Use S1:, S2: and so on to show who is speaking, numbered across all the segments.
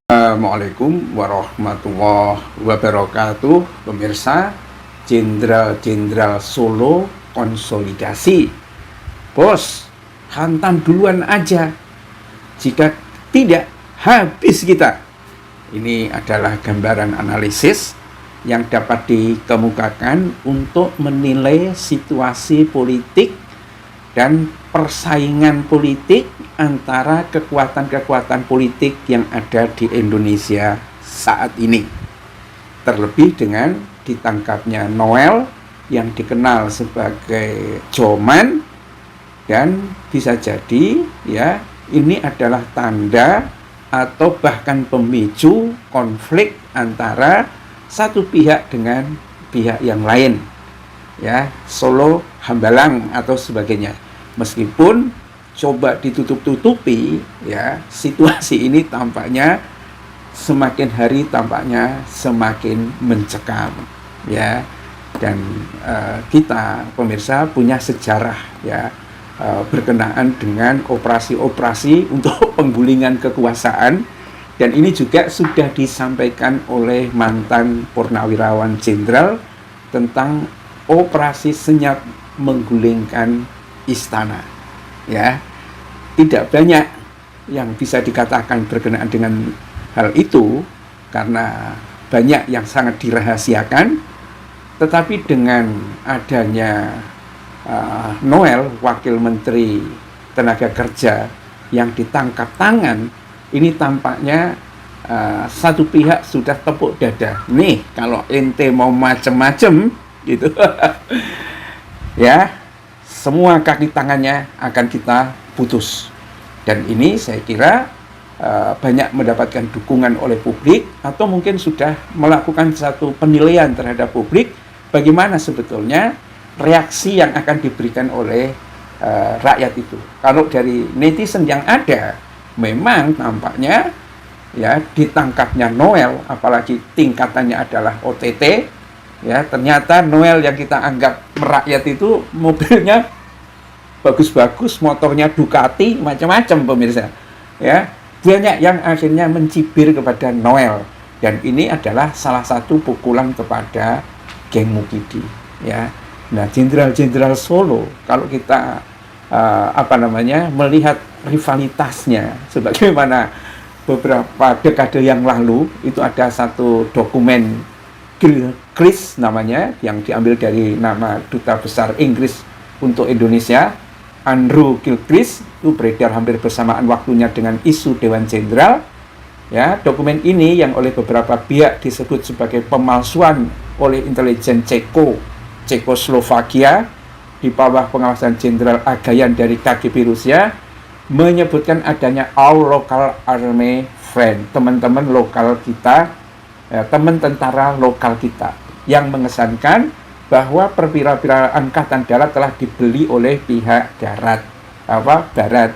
S1: Assalamualaikum warahmatullahi wabarakatuh. Pemirsa, Jenderal Solo konsolidasi. Bos, hantam duluan aja. Jika tidak, habis kita. Ini adalah gambaran analisis yang dapat dikemukakan untuk menilai situasi politik dan persaingan politik antara kekuatan-kekuatan politik yang ada di Indonesia saat ini. Terlebih dengan ditangkapnya Noel yang dikenal sebagai Joman, dan bisa jadi ya ini adalah tanda atau bahkan pemicu konflik antara satu pihak dengan pihak yang lain, ya, Solo Hambalang atau sebagainya. Meskipun coba ditutup-tutupi, ya, situasi ini tampaknya semakin hari tampaknya semakin mencekam, ya. Dan kita pemirsa punya sejarah, ya, berkenaan dengan operasi-operasi untuk penggulingan kekuasaan, dan ini juga sudah disampaikan oleh mantan Purnawirawan Jenderal tentang operasi senyap menggulingkan istana, ya. Tidak banyak yang bisa dikatakan berkenaan dengan hal itu karena banyak yang sangat dirahasiakan, tetapi dengan adanya Noel, Wakil Menteri Tenaga Kerja yang ditangkap tangan, ini tampaknya satu pihak sudah tepuk dada. Nih, kalau ente mau macem-macem gitu ya, semua kaki tangannya akan kita putus. Dan ini saya kira banyak mendapatkan dukungan oleh publik, atau mungkin sudah melakukan satu penilaian terhadap publik bagaimana sebetulnya reaksi yang akan diberikan oleh rakyat itu. Kalau dari netizen yang ada, memang tampaknya ya ditangkapnya Noel, apalagi tingkatannya adalah OTT, ya, ternyata Noel yang kita anggap merakyat itu mobilnya bagus-bagus, motornya Ducati, macam-macam pemirsa, ya. Banyak yang akhirnya mencibir kepada Noel, dan ini adalah salah satu pukulan kepada geng Mukidi, ya. Nah, jenderal-jenderal Solo, kalau kita melihat rivalitasnya, sebagaimana beberapa dekade yang lalu itu ada satu dokumen Gilchrist namanya, yang diambil dari nama Duta Besar Inggris untuk Indonesia, Andrew Gilchrist, itu beredar hampir bersamaan waktunya dengan isu Dewan Jenderal. Ya, dokumen ini yang oleh beberapa pihak disebut sebagai pemalsuan oleh intelijen Cekoslovakia di bawah pengawasan Jenderal Agayan dari KGB Rusia, menyebutkan adanya our local army friend, teman-teman lokal kita, ya, teman tentara lokal kita, yang mengesankan bahwa perwira-wira angkatan darat telah dibeli oleh pihak barat.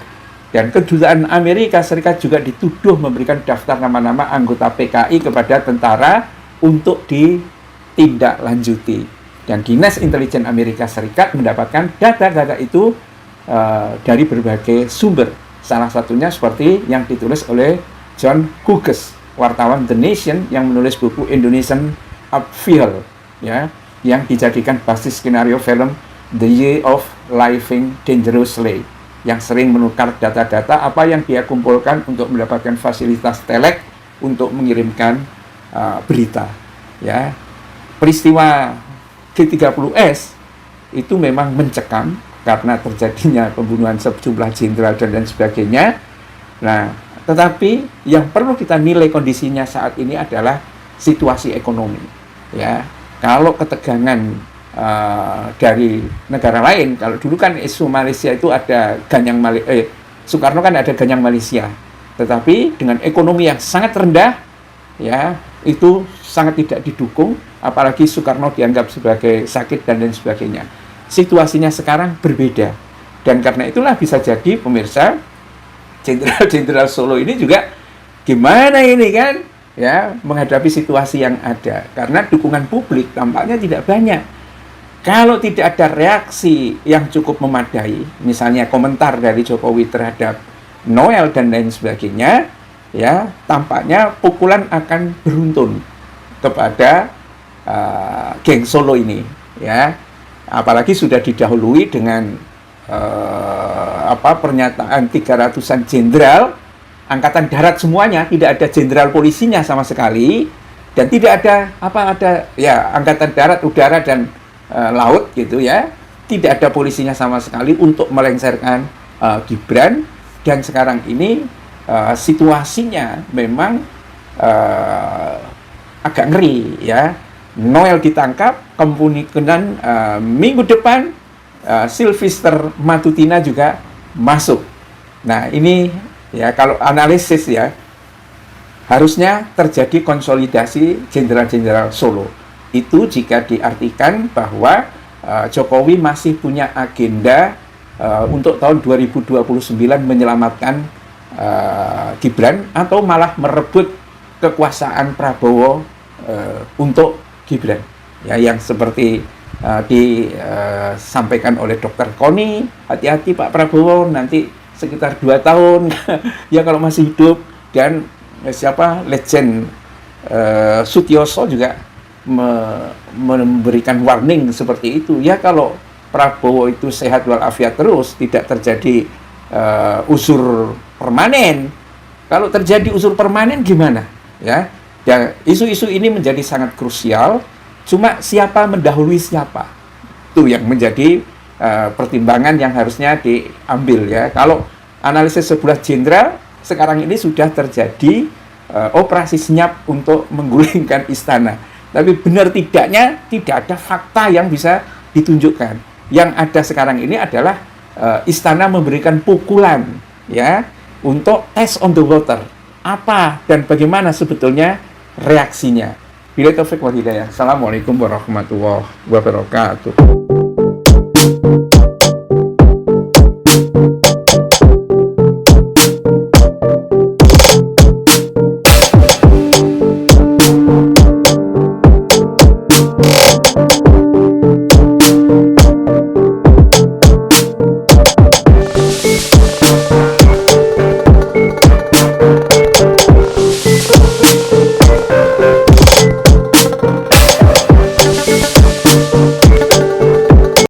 S1: Dan kedutaan Amerika Serikat juga dituduh memberikan daftar nama-nama anggota PKI kepada tentara untuk ditindaklanjuti. Dan Dinas Intelijen Amerika Serikat mendapatkan data-data itu dari berbagai sumber. Salah satunya seperti yang ditulis oleh John Hughes, wartawan The Nation, yang menulis buku Indonesian Upheaval, ya, yang dijadikan basis skenario film The Year of Living Dangerously, yang sering menukar data-data apa yang dia kumpulkan untuk mendapatkan fasilitas telek untuk mengirimkan berita. ya, peristiwa G30S itu memang mencekam karena terjadinya pembunuhan sejumlah jenderal dan lain sebagainya. Nah, tetapi yang perlu kita nilai kondisinya saat ini adalah situasi ekonomi. Ya, kalau ketegangan dari negara lain, kalau dulu kan isu Malaysia itu ada Ganyang Soekarno kan ada Ganyang Malaysia, tetapi dengan ekonomi yang sangat rendah, ya itu sangat tidak didukung, apalagi Soekarno dianggap sebagai sakit dan lain sebagainya. Situasinya sekarang berbeda, dan karena itulah bisa jadi pemirsa, jenderal-jenderal Solo ini juga gimana ini kan, ya menghadapi situasi yang ada, karena dukungan publik tampaknya tidak banyak. Kalau tidak ada reaksi yang cukup memadai, misalnya komentar dari Jokowi terhadap Noel dan lain sebagainya, ya tampaknya pukulan akan beruntun kepada geng Solo ini, ya. Apalagi sudah didahului dengan pernyataan 300-an jenderal angkatan darat semuanya, tidak ada jenderal polisinya sama sekali, dan tidak ada angkatan darat, udara dan laut gitu ya, tidak ada polisinya sama sekali untuk melengsarkan Gibran. Dan sekarang ini situasinya memang agak ngeri ya. Noel ditangkap, kemudian minggu depan Sylvester Matutina juga masuk. Nah ini ya, kalau analisis ya, harusnya terjadi konsolidasi jenderal-jenderal Solo. Itu jika diartikan bahwa Jokowi masih punya agenda untuk tahun 2029 menyelamatkan Gibran, atau malah merebut kekuasaan Prabowo untuk Gibran, ya, yang seperti disampaikan oleh Dr. Koni, hati-hati Pak Prabowo nanti sekitar 2 tahun ya kalau masih hidup. Dan legend Sutioso juga memberikan warning seperti itu ya, kalau Prabowo itu sehat walafiat terus, tidak terjadi usur permanen. Kalau terjadi usur permanen gimana ya? Dan isu-isu ini menjadi sangat krusial. Cuma siapa mendahului siapa, itu yang menjadi pertimbangan yang harusnya diambil ya. Kalau analisis sebuah jenderal, sekarang ini sudah terjadi operasi senyap untuk menggulingkan istana. Tapi benar tidaknya tidak ada fakta yang bisa ditunjukkan. Yang ada sekarang ini adalah istana memberikan pukulan ya, untuk test on the water. Apa dan bagaimana sebetulnya reaksinya. Bila taufik wal hidayah. Assalamualaikum warahmatullahi wabarakatuh.